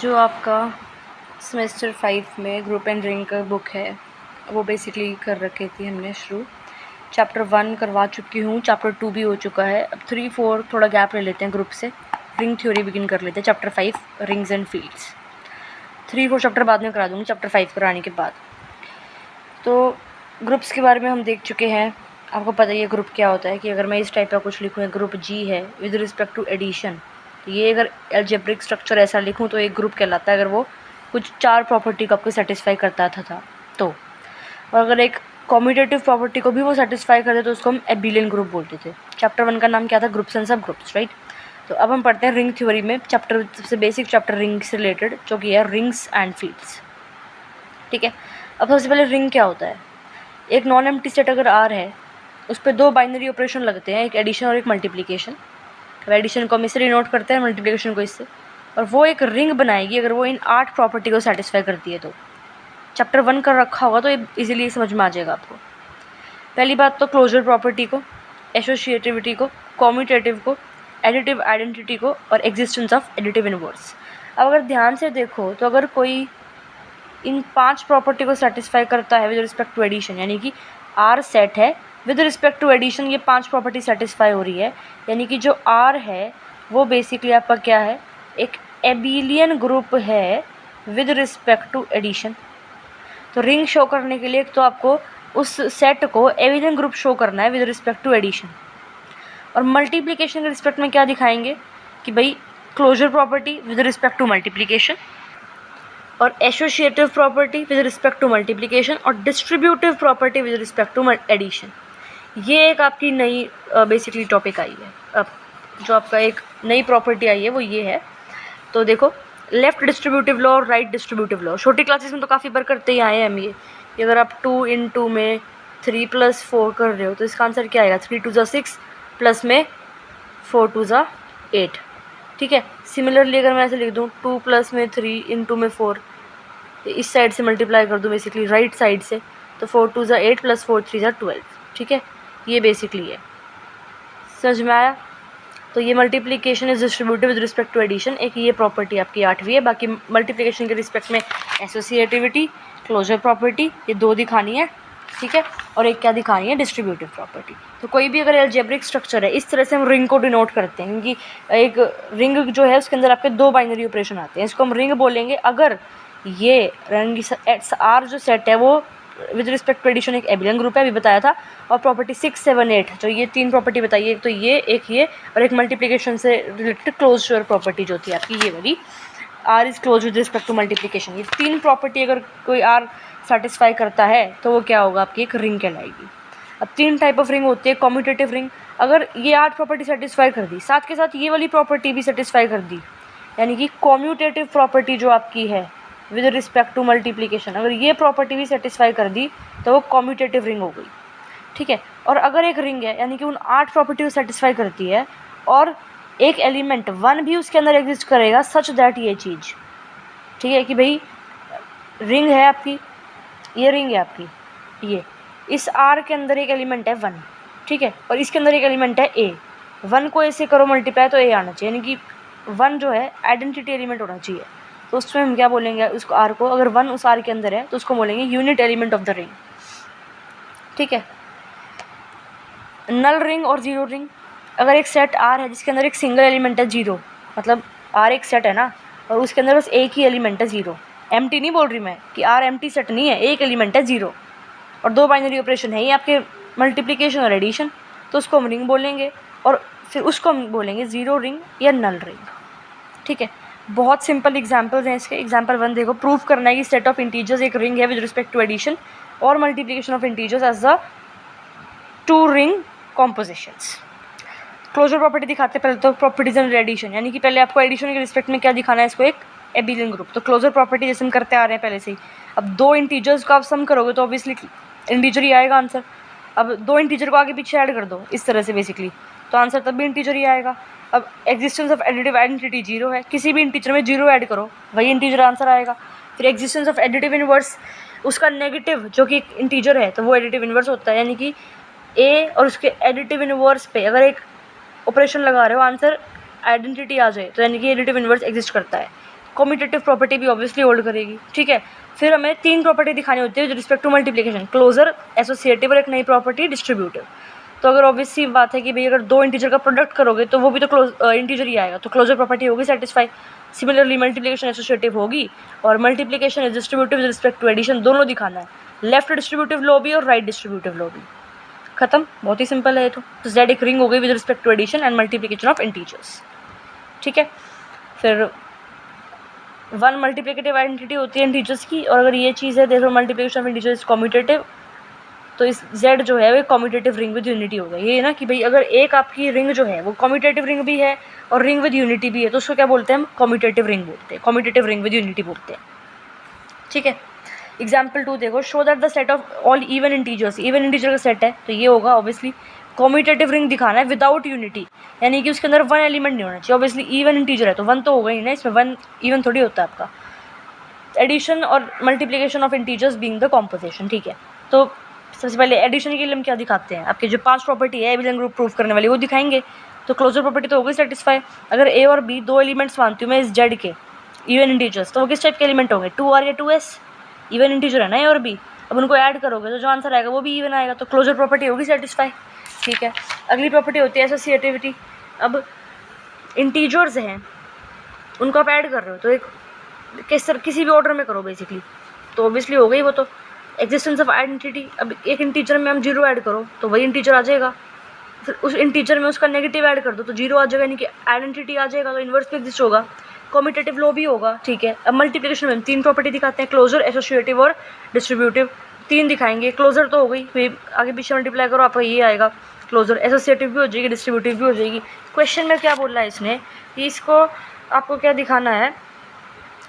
जो आपका सेमेस्टर 5 में ग्रुप एंड रिंग का बुक है वो बेसिकली कर रखी थी हमने शुरू। चैप्टर 1 करवा चुकी हूँ, चैप्टर 2 भी हो चुका है। अब 3, 4 थोड़ा गैप ले लेते हैं ग्रुप से, रिंग थ्योरी बिगिन कर लेते हैं। Chapter 5 rings and fields, 3, 4 chapter बाद में करा दूँगी चैप्टर 5 कराने के बाद। तो ग्रुप्स के बारे में हम देख चुके हैं। आपको पता ही है ग्रुप क्या होता है कि अगर मैं इस टाइप का कुछ लिखूँ, ग्रुप जी है विद रिस्पेक्ट टू एडिशन, तो ये अगर अलजेब्रिक स्ट्रक्चर ऐसा लिखूँ तो एक ग्रुप कहलाता है अगर वो कुछ 4 प्रॉपर्टी को आपको सेटिस्फाई करता था तो। और अगर एक कॉम्यूटेटिव प्रॉपर्टी को भी वो सेटिस्फाई करते तो उसको हम एबिलियन ग्रुप बोलते थे। चैप्टर 1 का नाम क्या था? ग्रुप्स एंड सब ग्रुप्स, राइट। तो अब हम पढ़ते हैं रिंग थ्योरी में चैप्टर, सबसे बेसिक चैप्टर रिंग से रिलेटेड, जो कि है रिंग्स एंड फील्ड्स। ठीक है, अब सबसे पहले रिंग क्या होता है। एक नॉन एम्प्टी सेट अगर आर है, उस पर 2 बाइनरी ऑपरेशन लगते हैं, एक एडिशन और एक मल्टीप्लिकेशन। एडिशन को हम इससे डिनोट करते हैं, मल्टीप्लिकेशन को इससे, और वो एक रिंग बनाएगी अगर वो इन 8 प्रॉपर्टी को सेटिस्फाई करती है तो। चैप्टर 1 कर रखा होगा तो इजीली समझ में आ जाएगा आपको। पहली बात तो क्लोजर प्रॉपर्टी को, एसोसिएटिविटी को, कॉम्यूटेटिव को, एडिटिव आइडेंटिटी को, और एग्जिस्टेंस ऑफ एडिटिव इनवर्स। अब अगर ध्यान से देखो तो अगर कोई इन 5 प्रॉपर्टी को सेटिस्फाई करता है विद रिस्पेक्ट टू एडिशन, यानी कि आर सेट है विद रिस्पेक्ट टू एडिशन, ये 5 प्रॉपर्टी सेटिस्फाई हो रही है, यानी कि जो आर है वो बेसिकली आपका क्या है, एक एबिलियन ग्रुप है विद रिस्पेक्ट टू एडिशन। तो रिंग शो करने के लिए तो आपको उस सेट को एबिलियन ग्रुप शो करना है विद रिस्पेक्ट टू एडिशन। और मल्टीप्लिकेशन के रिस्पेक्ट में क्या दिखाएंगे कि भाई closure property with respect to multiplication, और associative property with respect to multiplication, और distributive property with respect to addition. ये एक आपकी नई बेसिकली टॉपिक आई है। अब जो आपका एक नई प्रॉपर्टी आई है वो ये है। तो देखो, लेफ्ट डिस्ट्रीब्यूटिव लॉ और राइट डिस्ट्रीब्यूटिव लॉ छोटी क्लासेस में तो काफ़ी बार करते ही आए हैं हम। ये अगर आप 2 इन 2 में 3 + 4 कर रहे हो तो इसका आंसर क्या आएगा? 3 × 2 = 6 प्लस में 4 × 2 = 8। ठीक है, सिमिलरली अगर मैं ऐसे लिख दूँ 2 + में 3 इन 2 में 4, इस साइड से मल्टीप्लाई कर दूँ बेसिकली राइट साइड से, तो 4 × 2 = 8 प्लस 4 × 3 = 12। ठीक है, ये बेसिकली है। समझ में आया? तो ये multiplication is distributive with respect to addition, एक ये प्रॉपर्टी आपकी 8वीं है। बाकी मल्टीप्लिकेशन के रिस्पेक्ट में एसोसिएटिविटी, क्लोजर प्रॉपर्टी, ये 2 दिखानी है। ठीक है, और एक क्या दिखानी है? Distributive property. तो कोई भी अगर अलजेब्रिक स्ट्रक्चर है, इस तरह से हम रिंग को डिनोट करते हैं, क्योंकि एक रिंग जो है उसके अंदर आपके 2 बाइनरी ऑपरेशन आते हैं। इसको हम रिंग बोलेंगे अगर ये रिंग आर जो सेट है वो विद रिस्पेक्ट टू एडिशन एक एबिलियन ग्रुप है, अभी बताया था। और प्रॉपर्टी 6, 7, 8 जो ये 3 प्रॉपर्टी बताइए, एक तो ये, एक ये, और एक मल्टीप्लिकेशन से रिलेटेड क्लोजर प्रॉपर्टी जो थी आपकी ये वाली, R is close with respect to multiplication. ये 3 प्रॉपर्टी अगर कोई आर सेटिस्फाई करता है तो वो क्या होगा? आपकी एक रिंग कहलाएगी। अब 3 टाइप ऑफ रिंग होती है। कॉम्यूटेटिव रिंग, अगर ये 8 प्रॉपर्टी सेटिस्फाई कर दी, साथ के साथ ये वाली प्रॉपर्टी भी सेटिस्फाई कर दी, यानी कि कॉम्यूटेटिव प्रॉपर्टी जो आपकी है विद रिस्पेक्ट टू मल्टीप्लिकेशन, अगर ये प्रॉपर्टी भी सेटिस्फाई कर दी तो वो कॉम्यूटेटिव रिंग हो गई। ठीक है, और अगर एक रिंग है यानी कि उन 8 प्रॉपर्टी को सेटिस्फाई करती है और एक एलिमेंट 1 भी उसके अंदर एग्जिस्ट करेगा सच दैट ये चीज़, ठीक है, कि भाई रिंग है आपकी, ये रिंग है आपकी, ये इस आर के अंदर एक एलिमेंट है 1, ठीक है, और इसके अंदर एक एलिमेंट है ए। 1 को ऐसे करो मल्टीप्लाई तो ए आना चाहिए, यानी कि 1 जो है आइडेंटिटी एलिमेंट होना चाहिए। तो उसमें हम क्या बोलेंगे उसको, आर को, अगर 1 उस आर के अंदर है तो उसको बोलेंगे unit element of the ring. ठीक है, नल रिंग और जीरो रिंग, अगर एक सेट आर है जिसके अंदर एक सिंगल एलिमेंट है 0, मतलब आर एक सेट है ना और उसके अंदर बस एक ही एलिमेंट है 0, एम्प्टी नहीं बोल रही मैं कि आर एम्प्टी सेट नहीं है, एक एलिमेंट है 0 और 2 बाइनरी ऑपरेशन है ये आपके मल्टीप्लिकेशन और एडिशन, तो उसको हम रिंग बोलेंगे और फिर उसको हम बोलेंगे जीरो रिंग या नल रिंग। ठीक है, बहुत सिंपल एग्जांपल्स हैं इसके। एग्जांपल 1 देखो, प्रूव करना है कि सेट ऑफ इंटीजर्स एक रिंग है विद रिस्पेक्ट टू एडिशन और multiplication of integers as the 2 ring compositions. Closure property दिखाते हैं पहले तो, प्रॉपर्टीज एंड एडिशन, यानी कि पहले आपको एडिशन के रिस्पेक्ट में क्या दिखाना है, इसको एक एबिलियन ग्रुप। तो क्लोजर प्रॉपर्टी जैसे हम करते आ रहे हैं पहले से ही, अब 2 इंटीजर्स को आप सम करोगे तो ऑब्वियसली इंटीजर ही आएगा आंसर। अब 2 इंटीजर को आगे पीछे ऐड कर दो इस तरह से बेसिकली, तो आंसर तब भी इंटीजर ही आएगा। अब एग्जिस्टेंस ऑफ एडिटिव आइडेंटिटी 0 है, किसी भी इंटीजर में 0 ऐड करो वही इंटीजर आंसर आएगा। फिर एग्जिस्टेंस ऑफ एडिटिव इनवर्स, उसका नेगेटिव जो कि इंटीजर है तो वो एडिटिव इनवर्स होता है, यानी कि ए और उसके एडिटिव इनवर्स पे अगर एक ऑपरेशन लगा रहे हो आंसर आइडेंटिटी आ जाए तो यानी कि एडिटिव इनवर्स एग्जिस्ट करता है। कम्यूटेटिव प्रॉपर्टी भी ऑब्वियसली होल्ड करेगी, ठीक है। फिर हमें 3 प्रॉपर्टी दिखानी होती है with respect to multiplication, closure, associative और एक नई प्रॉपर्टी डिस्ट्रीब्यूटिव। तो अगर ऑब्वियसली बात है कि भाई अगर 2 इंटीजर का प्रोडक्ट करोगे तो वो भी तो इंटीजर ही आएगा, तो क्लोजर प्रॉपर्टी होगी सेटिस्फाई। सिमिलरली मल्टीप्लिकेशन एसोसिएटिव होगी और multiplication is distributive with respect to addition, दोनों दिखाना है, लेफ्ट डिस्ट्रीब्यूटिव लॉ भी और राइट डिस्ट्रीब्यूटिव लॉ भी। खत्म, बहुत ही सिंपल है ये तो जेड एक रिंग हो गई with respect to addition and multiplication of integers, ठीक है। फिर 1 मल्टीप्लिकेटिव आइडेंटिटी होती है इंटीजर्स की, और अगर ये चीज़ है देखो मल्टीप्लिकेशन ऑफ इंटीजर्स कम्यूटेटिव, तो इस Z जो है वो कम्यूटेटिव रिंग विद यूनिटी होगा। ये है ना कि भाई अगर एक आपकी रिंग जो है वो कम्यूटेटिव रिंग भी है और रिंग विद यूनिटी भी है, तो उसको क्या बोलते हैं हम, कम्यूटेटिव रिंग बोलते हैं, कम्यूटेटिव रिंग विद यूनिटी बोलते हैं, ठीक है। एग्जाम्पल 2 देखो, show that the set of all even integers, even integer का सेट है तो ये होगा ऑब्वियसली कम्यूटेटिव रिंग दिखाना है विदाउट यूनिटी, यानी कि उसके अंदर 1 एलिमेंट नहीं होना चाहिए। ऑब्वियसली इवन इंटीजर है तो 1 तो होगा ही ना, इसमें 1 इवन थोड़ी होता है आपका। एडिशन और multiplication of integers being the composition, ठीक है। तो सबसे पहले एडिशन के लिए हम क्या दिखाते हैं, आपके जो 5 प्रॉपर्टी है एबिलियन ग्रुप प्रूफ करने वाली वो दिखाएंगे। तो क्लोजर प्रॉपर्टी तो हो गई सेटिस्फाई। अगर ए और बी 2 एलिमेंट्स मानती हूँ मैं इस जेड के इवन इंटीजर्स, तो वो किस टाइप के एलिमेंट होंगे, 2R या 2S, इवन इंटीजर है ना ए और बी। अब उनको ऐड करोगे तो जो आंसर आएगा वो भी इवन आएगा, तो क्लोजर प्रॉपर्टी होगी सेटिस्फाई, ठीक है। अगली प्रॉपर्टी होती है एसोसिएटिविटी। अब इंटीजर्स हैं उनको आप ऐड कर रहे हो तो एक किसी भी ऑर्डर में करो बेसिकली, तो ऑब्वियसली हो गई वो तो एग्जिस्टेंस ऑफ आइडेंटिटी। अब एक इंटीजर में हम 0 ऐड करो तो वही इंटीजर आ जाएगा, फिर उस इंटीजर में उसका नेगेटिव ऐड कर दो तो 0 आ जाएगा, यानी कि आइडेंटिटी आ जाएगा, तो इन्वर्स पे एग्जिस्ट होगा, कम्यूटेटिव लॉ भी होगा, ठीक है। अब मल्टीप्लिकेशन में 3 प्रॉपर्टी दिखाते हैं, क्लोजर, एसोसिएटिव और डिस्ट्रीब्यूटिव। 3 दिखाएंगे, क्लोजर तो हो गई, फिर आगे पीछे मल्टीप्लाई करो आपका ये आएगा क्लोजर, एसोसिएटिव भी हो जाएगी, डिस्ट्रीब्यूटिव भी हो जाएगी। क्वेश्चन में क्या बोल रहा है इसने कि इसको आपको क्या दिखाना है,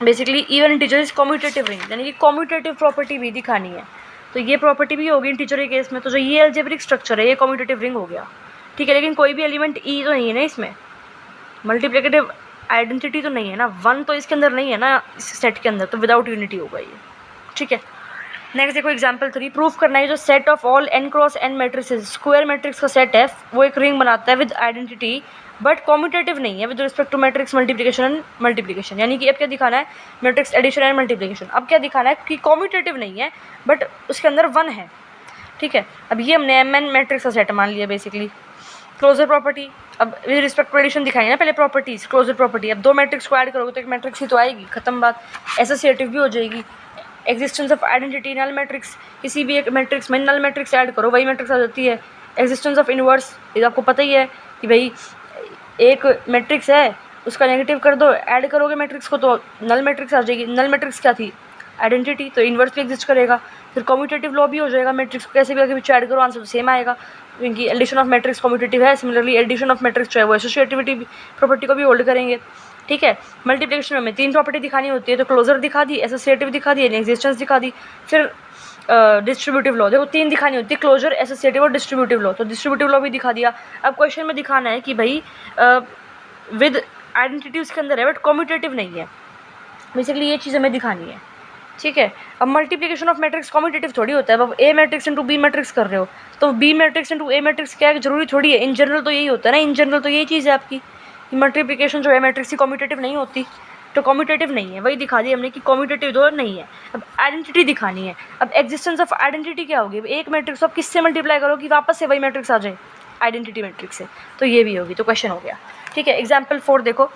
basically even integer is commutative ring, यानी कि कम्यूटेटिव प्रॉपर्टी भी दिखानी है। तो ये प्रॉपर्टी भी होगी इंटीजर के केस में, तो जो ये अलजेब्रिक स्ट्रक्चर है ये कम्यूटेटिव रिंग हो गया, ठीक है। लेकिन कोई भी एलिमेंट ई तो नहीं है ना इसमें, मल्टीप्लिकेटिव आइडेंटिटी तो नहीं है ना, 1 तो इसके अंदर नहीं है ना इस सेट के अंदर, तो विदाउट यूनिटी होगा ये, ठीक है। नेक्स्ट देखो एग्जाम्पल 3, प्रूफ करना है जो set of all n cross n matrices, square matrix का सेट है वो एक रिंग बनाता है विद आइडेंटिटी बट कम्यूटेटिव नहीं है with respect to matrix multiplication and multiplication, यानी कि अब क्या दिखाना है, मैट्रिक्स एडिशन एंड मल्टीप्लिकेशन। अब क्या दिखाना है कि कम्यूटेटिव नहीं है बट उसके अंदर 1 है, ठीक है। अब ये हमने mn मैट्रिक्स का सेट मान लिया बेसिकली। क्लोजर प्रॉपर्टी, अब विद रिस्पेक्ट टू एडिशन दिखाई ना पहले प्रॉपर्टीज, क्लोजर प्रॉपर्टी, अब 2 मैट्रिक्स को ऐड करोगे तो एक मैट्रिक्स ही तो आएगी, खत्म बात। एसोसिएटिव भी हो जाएगी। Existence of identity, null matrix, किसी भी एक मैट्रिक्स में नल मैट्रिक्स ऐड करो वही मैट्रिक्स आ जाती है। एग्जिस्टेंस ऑफ इनवर्स, ये आपको पता ही है कि भाई एक मैट्रिक्स है उसका नेगेटिव कर दो, ऐड करोगे मैट्रिक्स को तो नल मैट्रिक्स आ जाएगी। नल मैट्रिक्स क्या थी, आइडेंटिटी, तो इन्वर्स भी एग्जिस्ट करेगा। फिर कम्यूटेटिव लॉ भी हो जाएगा, मैट्रिक्स को कैसे भी आगे पीछे ऐड करो आंसर तो सेम आएगा, क्योंकि एडिशन ऑफ मैट्रिक्स कम्यूटेटिव है। सिमिलरली एडिशन ऑफ मैट्रिक्स जो है वो एसोसिएटिविटी प्रॉपर्टी को भी होल्ड करेंगे, ठीक है। मल्टीप्लिकेशन में 3 प्रॉपर्टी दिखानी होती है, तो क्लोजर दिखा दी, एसोसिएटिव दिखा दी, एग्जिस्टेंस दिखा दी। फिर डिस्ट्रीब्यूटिव लॉ देखो 3 दिखानी होती है, क्लोजर, एसोसिएटिव और डिस्ट्रीब्यूटिव लॉ, तो डिस्ट्रीब्यूटिव लॉ भी दिखा दिया। अब क्वेश्चन में दिखाना है कि भाई विद आइडेंटिटी उसके अंदर है बट कम्यूटेटिव नहीं है, बेसिकली ये चीज़ हमें दिखानी है, ठीक है। अब मल्टीप्लिकेशन ऑफ मैट्रिक्स कम्यूटेटिव थोड़ी होता है, अब ए मैट्रिक्स इंटू बी मैट्रिक्स कर रहे हो तो बी मैट्रिक्स इंटू ए मैट्रिक्स क्या है, जरूरी थोड़ी है, इन जनरल तो यही होता है ना, इन जनरल तो यही चीज़ है आपकी, मल्टीप्लिकेशन जो है मैट्रिक्स की कम्यूटेटिव नहीं होती, तो कम्यूटेटिव नहीं है, वही दिखा दिया हमने कि कम्यूटेटिव तो नहीं है। अब आइडेंटिटी दिखानी है, अब एग्जिस्टेंस ऑफ आइडेंटिटी क्या होगी, एक मैट्रिक्स आप किससे मल्टीप्लाई करो कि वापस से वही मैट्रिक्स आ जाए, आइडेंटिटी मैट्रिक्स से, तो ये भी होगी, तो क्वेश्चन हो गया, ठीक है। एग्जाम्पल 4 देखो,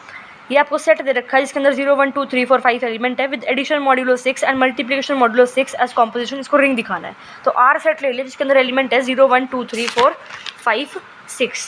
ये आपको सेट दे रखा है जिसके अंदर 0 1 2 3 4 5 एलिमेंट है with addition modulo 6 and multiplication modulo 6 as composition, इसको रिंग दिखाना है। तो आर सेट ले लिया जिसके अंदर एलिमेंट है 0 1 2 3 4 5 6।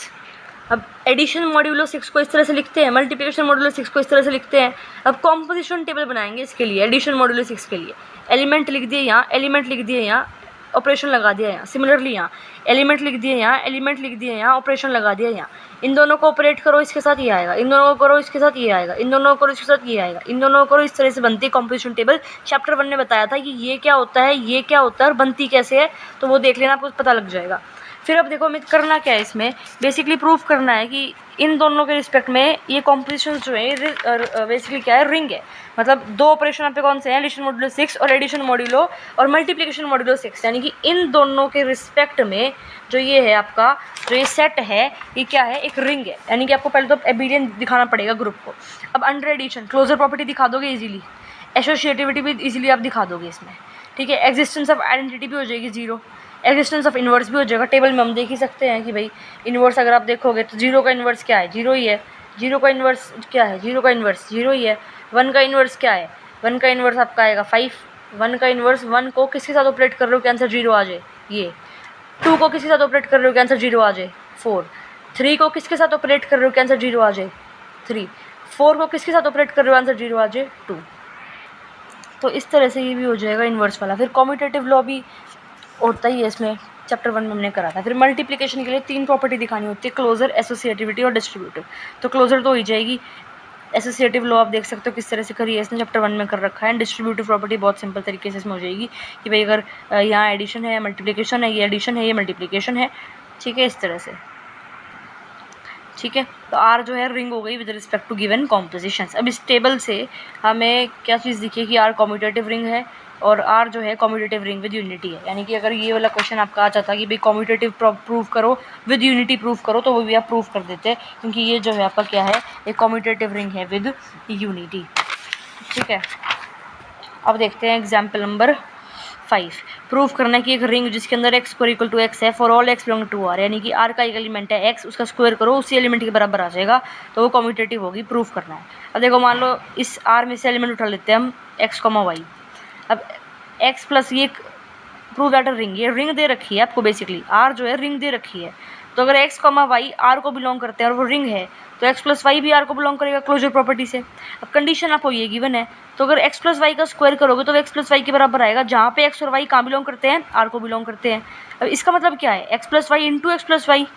अब एडिशन मॉड्यूलो 6 को इस तरह से लिखते हैं, मल्टीप्लिकेशन मॉड्यूलो 6 को इस तरह से लिखते हैं। अब कॉम्पोजिशन टेबल बनाएंगे इसके लिए, एडिशन मॉड्यूलो 6 के लिए एलिमेंट लिख दिए यहाँ, एलिमेंट लिख दिए यहाँ, ऑपरेशन लगा दिया यहाँ। सिमिलरली यहाँ एलिमेंट लिख दिए यहाँ, एलिमेंट लिख दिए यहाँ, ऑपरेशन लगा दिया यहाँ। इन दोनों को ऑपरेट करो इसके साथ ये आएगा, इन दोनों को करो इसके साथ ये आएगा, इन दोनों को करो इसके साथ ये आएगा, इन दोनों को करो, इस तरह से बनती है कॉम्पोजिशन टेबल। चैप्टर 1 ने बताया था कि ये क्या होता है, ये क्या होता है और बनती कैसे है, तो वो देख लेना आपको पता लग जाएगा। फिर अब देखो हमें करना क्या है, इसमें बेसिकली प्रूफ करना है कि इन दोनों के रिस्पेक्ट में ये कॉम्पोजिशन जो है बेसिकली क्या है, रिंग है। मतलब दो ऑपरेशन यहाँ पे कौन से हैं, एडिशन मॉड्यूलो 6 और एडिशन मॉड्यूलो और मल्टीप्लिकेशन मॉड्यूलो 6, यानी कि इन दोनों के रिस्पेक्ट में जो ये है आपका जो ये सेट है ये क्या है, एक रिंग है। यानी कि आपको पहले तो एबिलियन दिखाना पड़ेगा ग्रुप को। अब अंडर एडिशन क्लोजर प्रॉपर्टी दिखा दोगे इजीली, एसोसिएटिविटी भी इजीली आप दिखा दोगे इसमें, ठीक है। एग्जिस्टेंस ऑफ आइडेंटिटी भी हो जाएगी जीरो, एग्जिस्टेंस ऑफ इन्वर्स भी हो जाएगा। टेबल में हम देख ही सकते हैं कि भाई इन्वर्स अगर आप देखोगे तो जीरो का इन्वर्स क्या है, जीरो ही है। जीरो का इन्वर्स क्या है, जीरो का इन्वर्स जीरो ही है। वन का इन्वर्स क्या है, वन का इन्वर्स आपका आएगा 5। वन का इन्वर्स, वन को किसके साथ ऑपरेट कर रहे हो कि आंसर जीरो आ जाए, ये। टू को किसके साथ ऑपरेट कर रहे हो कि आंसर जीरो आ जाए, 4। थ्री को किसके साथ ऑपरेट कर रहे हो कि आंसर जीरो आ जाए, 3। 4 को किसके साथ ऑपरेट कर रहे हो आंसर जीरो आ जाए, 2। तो इस तरह से ये भी हो जाएगा इन्वर्स वाला। फिर कॉम्यूटेटिव लॉ भी होता ही है इसमें, चैप्टर 1 में हमने करा था। फिर मल्टीप्लिकेशन के लिए 3 प्रॉपर्टी दिखानी होती है, क्लोजर, एसोसिएटिविटी और डिस्ट्रीब्यूटिव। तो क्लोजर तो हो ही जाएगी। एसोसिएटिव लॉ आप देख सकते हो किस तरह से करी है इसने, चैप्टर 1 में कर रखा है। डिस्ट्रीब्यूटिव प्रॉपर्टी बहुत सिंपल तरीके से इसमें हो जाएगी कि भाई अगर यहाँ एडिशन है, मल्टीप्लिकेशन है, ये एडिशन है, ये मल्टीप्लिकेशन है, ठीक है, इस तरह से, ठीक है। तो आर जो है रिंग हो गई with respect to given compositions. अब इस टेबल से हमें क्या चीज़ दिखी कि आर कॉम्यूटेटिव रिंग है और आर जो है कॉम्यूटेटिव रिंग विद यूनिटी है। यानी कि अगर ये वाला क्वेश्चन आपका आ जाता कि भाई कॉम्यूटेटिव प्रूव करो विद यूनिटी प्रूव करो, तो वो भी आप प्रूव कर देते, क्योंकि ये जो है आपका क्या है, एक कॉम्यूटेटिव रिंग है विद यूनिटी, ठीक है। अब देखते हैं एग्जाम्पल नंबर 5। प्रूफ करना है कि एक रिंग जिसके अंदर X square equal to X है for all X belong to R, यानी कि आर का एक एलिमेंट है एक्स, उसका स्क्वायर करो उसी एलिमेंट के बराबर आ जाएगा, तो वो कॉम्यूटेटिव होगी, प्रूफ करना है। अब देखो मान लो इस आर में से एलिमेंट उठा लेते हैं हम एक्स कॉमा वाई। अब एक्स प्लस ये प्रूव दैट रिंग, ये रिंग दे रखी है आपको, बेसिकली आर जो है रिंग दे रखी है। तो अगर एक्स कॉमा वाई आर को बिलोंग करते हैं और वो रिंग है, तो एक्स प्लस वाई भी आर को बिलोंग करेगा क्लोजर प्रॉपर्टी से। अब कंडीशन आपको ये गिवन है, तो अगर एक्स प्लस वाई का स्क्वायर करोगे तो एक्स प्लस वाई के बराबर आएगा, जहाँ पे एक्स और वाई कहाँ बिलोंग करते हैं, आर को बिलोंग करते हैं। अब इसका मतलब क्या है, X plus Y into X plus Y,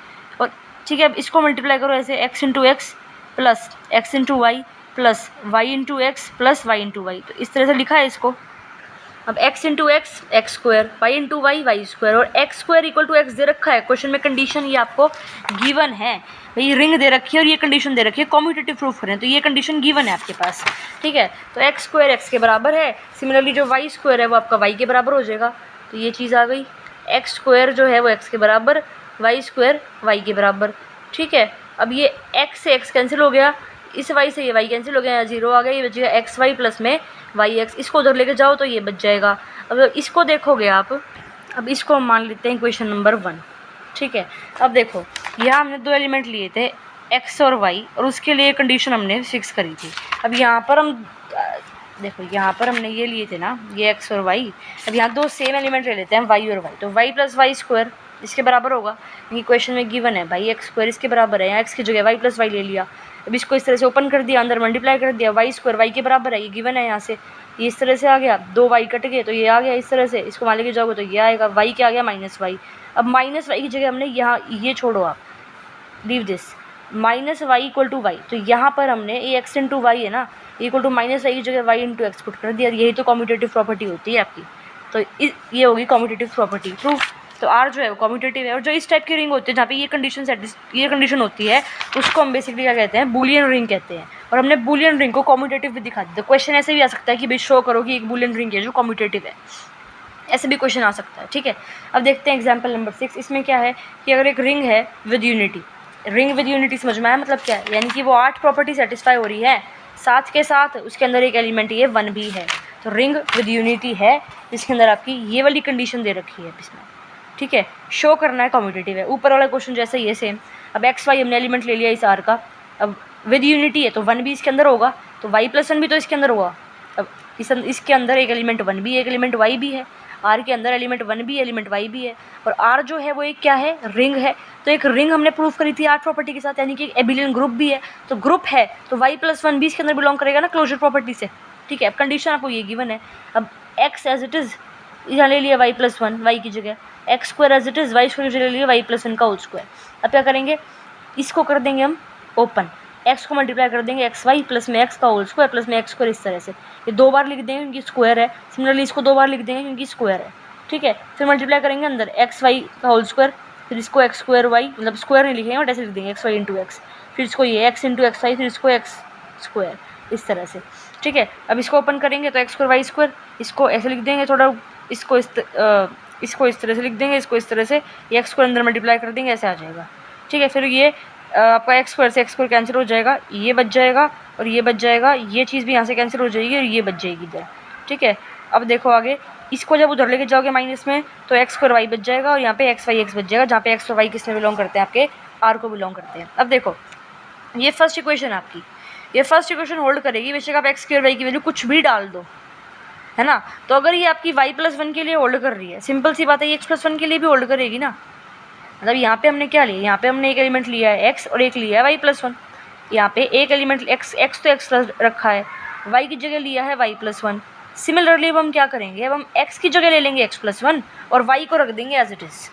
और ठीक है, अब इसको मल्टीप्लाई करो ऐसे, X into X plus X into Y plus Y into X plus Y into Y. तो इस तरह से लिखा है इसको। अब x into X X square, Y into Y Y square, और X square equal to X दे रखा है क्वेश्चन में, कंडीशन ये आपको गिवन है, भाई रिंग दे रखी है और ये कंडीशन दे रखी है, कॉम्यूटेटिव प्रूफ करें तो ये कंडीशन गिवन है आपके पास, ठीक है। तो एक्स स्क्वायर एक्स के बराबर है, सिमिलरली जो वाई स्क्वायर है वो आपका वाई के बराबर हो जाएगा, तो ये चीज़ आ गई। एक्स स्क्वायर जो है वो एक्स के बराबर, वाई स्क्वायर वाई के बराबर, ठीक है। अब ये एक्स से एक्स कैंसिल हो गया, इस वाई से ये वाई कैंसिल हो गया, यहाँ जीरो आ गया, ये बचेगा एक्स वाई प्लस में वाई एक्स, इसको उधर लेके जाओ तो ये बच जाएगा। अब इसको देखोगे आप, अब इसको हम मान लेते हैं इक्वेशन नंबर 1, ठीक है। अब देखो यहाँ हमने 2 एलिमेंट लिए थे एक्स और वाई, और उसके लिए कंडीशन हमने फिक्स करी थी। अब यहाँ पर हम देखो, यहाँ पर हमने ये लिए थे ना, ये एक्स और वाई, अब यहाँ 2 सेम एलिमेंट ले लेते हैं वाई और वाई, तो वाई प्लस वाई स्क्वायर इसके बराबर होगा, क्योंकि क्वेश्चन में गिवन है भाई एक्स स्क्वायर इसके बराबर है, यहाँ एक्स की जगह वाई प्लस वाई ले लिया। अब इसको इस तरह से ओपन कर दिया, अंदर मल्टीप्लाई कर दिया, वाई स्क्वायर वाई के बराबर है, ये गिवन है, यहाँ से ये इस तरह से आ गया, 2 वाई कट गए तो ये आ गया इस तरह से, इसको मान लेके जाओगे तो ये आएगा, वाई क्या आ गया माइनस वाई। अब माइनस वाई की जगह हमने यहाँ ये छोड़ो आप, leave this, minus Y equal to Y, तो यहाँ पर हमने ये एक्स इंटू वाई है ना, इक्वल टू माइनस वाई की जगह वाई इंटू एक्स पुट कर दिया, यही तो कॉम्यूटेटिव प्रॉपर्टी होती है आपकी। तो ये होगी कॉम्यूटेटिव प्रॉपर्टी प्रूफ। तो आर जो है वो कॉम्यूटेटिव है, और जो इस टाइप की रिंग होती है जहाँ पे ये कंडीशन होती है, उसको हम बेसिकली क्या कहते हैं, बूलियन रिंग कहते हैं। और हमने बूलियन रिंग को कॉम्यूटेटिव भी दिखा दिया। क्वेश्चन ऐसे भी आ सकता है कि भाई शो करो कि एक बूलियन रिंग है जो कॉम्यूटेटिव है, ऐसे भी क्वेश्चन आ सकता है, ठीक है। अब देखते हैं एग्जाम्पल नंबर 6। इसमें क्या है कि अगर एक रिंग है with unity, ring with unity समझ में आया मतलब क्या है, यानी कि वो 8 प्रॉपर्टी सेटिस्फाई हो रही है, साथ के साथ उसके अंदर एक एलिमेंट ये 1 भी है, तो रिंग विद यूनिटी है जिसके अंदर आपकी ये वाली कंडीशन दे रखी है इसमें, ठीक है। शो करना है कॉम्यूटेटिव है, ऊपर वाला क्वेश्चन जैसे ये सेम। अब एक्स वाई हमने एलिमेंट ले लिया इस आर का, अब विद यूनिटी है तो 1 भी इसके अंदर होगा, तो वाई प्लस 1 भी तो इसके अंदर होगा। अब इसके अंदर एक एलिमेंट 1 भी, एक एलिमेंट वाई भी है, आर के अंदर एलिमेंट 1 भी एलिमेंट वाई भी है, और आर जो है वो एक क्या है, रिंग है। तो एक रिंग हमने प्रूफ करी थी 8 प्रॉपर्टी के साथ, यानी कि एक एबिलियन ग्रुप भी है, तो ग्रुप है तो वाई प्लस 1 भी इसके अंदर बिलोंग करेगा ना क्लोजर प्रॉपर्टी से, ठीक है। अब कंडीशन आपको ये गिवन है। अब एक्स एज इट इज़ यहाँ ले लिया वाई प्लस 1 वाई की जगह, X square as it is Y square की जगह ले लिया वाई प्लस 1 का होल स्क्वायर। अब क्या करेंगे, इसको कर देंगे हम ओपन, एक्स को मल्टीप्लाई कर देंगे एक्स वाई प्लस में एक्स का होल स्क्वायर प्लस में एक्स स्क्वायर, इस तरह से ये 2 बार लिख देंगे क्योंकि स्क्वायर है, सिमिलरली इसको 2 बार लिख देंगे क्योंकि स्क्वायर है, ठीक है। फिर मल्टीप्लाई करेंगे अंदर एक्स वाई का होल स्क्वायर फिर इसको एक्स स्क्वायर वाई, मतलब स्क्वायर नहीं लिखेंगे बट ऐसे लिख देंगे एक्स वाई इंटू एक्स, फिर इसको ये एक्स इंटू एक्स वाई, फिर इसको एक्स स्क्वायर, इस तरह से। ठीक है, अब इसको ओपन करेंगे तो एक्स स्क्वायर वाई स्क्वायर, इसको ऐसे लिख देंगे थोड़ा, इसको इस तरह से लिख देंगे, इसको इस तरह से, ये एक्स स्क्वायर अंदर मल्टीप्लाई कर देंगे, ऐसे आ जाएगा। ठीक है, फिर ये आपका एक्स स्क्वायर से एक्स स्क्वायर कैंसिल हो जाएगा, ये बच जाएगा और ये बच जाएगा, ये चीज़ भी यहाँ से कैंसिल हो जाएगी और ये बच जाएगी इधर। ठीक है, अब देखो आगे, इसको जब उधर लेके जाओगे माइनस में तो एक्स स्क्वायर वाई बच जाएगा और यहाँ पे एक्स वाई एक्स बच जाएगा, जहाँ पे एक्स और वाई किस में बिलोंग करते हैं, आपके आर को बिलोंग करते हैं। अब देखो ये फर्स्ट इक्वेशन आपकी, ये फर्स्ट इक्वेशन होल्ड करेगी, बेशक आप एक्स स्क्वायर वाई की वैल्यू कुछ भी डाल दो, है ना। तो अगर ये आपकी y+1 के लिए होल्ड कर रही है, सिंपल सी बात है, ये x+1 के लिए भी होल्ड करेगी ना। मतलब यहाँ पे हमने क्या लिया, यहाँ पे हमने एक एलिमेंट लिया है x और एक लिया है y+1। यहाँ पे एक एलिमेंट x तो x रखा है, y की जगह लिया है y+1। सिमिलरली अब हम क्या करेंगे, अब हम x की जगह ले लेंगे x+1 और y को रख देंगे एज इट इज़।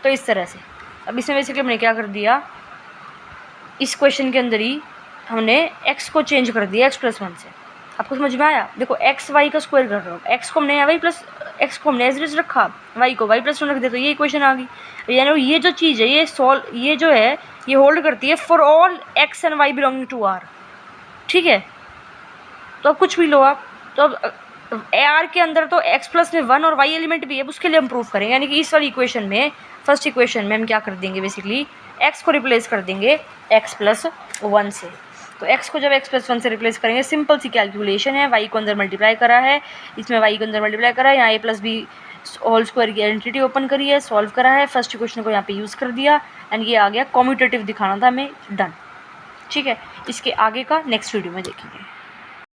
तो इस तरह से अब इसमें बेसिकली हमने क्या कर दिया, इस क्वेश्चन के अंदर ही हमने x को चेंज कर दिया x+1 से। आपको समझ में आया? देखो एक्स वाई का स्क्वायर कर रहा हूँ, एक्स को हमने वाई प्लस एक्स को हमने एज इट इज रखा, वाई को y+1 रख दिया, तो ये इक्वेशन आ गई। यानी ये जो चीज़ है ये जो है ये होल्ड करती है for all X and Y belonging to R. ठीक है, तो अब कुछ भी लो आप, तो अब आर के अंदर तो x+ में 1 और y एलिमेंट भी है, उसके लिए हम प्रूफ करेंगे। यानी कि इस वाली इक्वेशन में, फर्स्ट इक्वेशन में हम क्या कर देंगे, बेसिकली x को रिप्लेस कर देंगे x+1 से। तो x को जब x+1 से रिप्लेस करेंगे, सिंपल सी कैलकुलेशन है, y को अंदर मल्टीप्लाई करा है, इसमें y को अंदर मल्टीप्लाई करा है, यहाँ a+b होल स्क्वायर की आइडेंटिटी ओपन करी है, सॉल्व करा है, फर्स्ट इक्वेशन को यहाँ पे यूज़ कर दिया एंड ये आ गया, कॉम्यूटेटिव दिखाना था हमें, डन। ठीक है, इसके आगे का नेक्स्ट वीडियो में देखेंगे।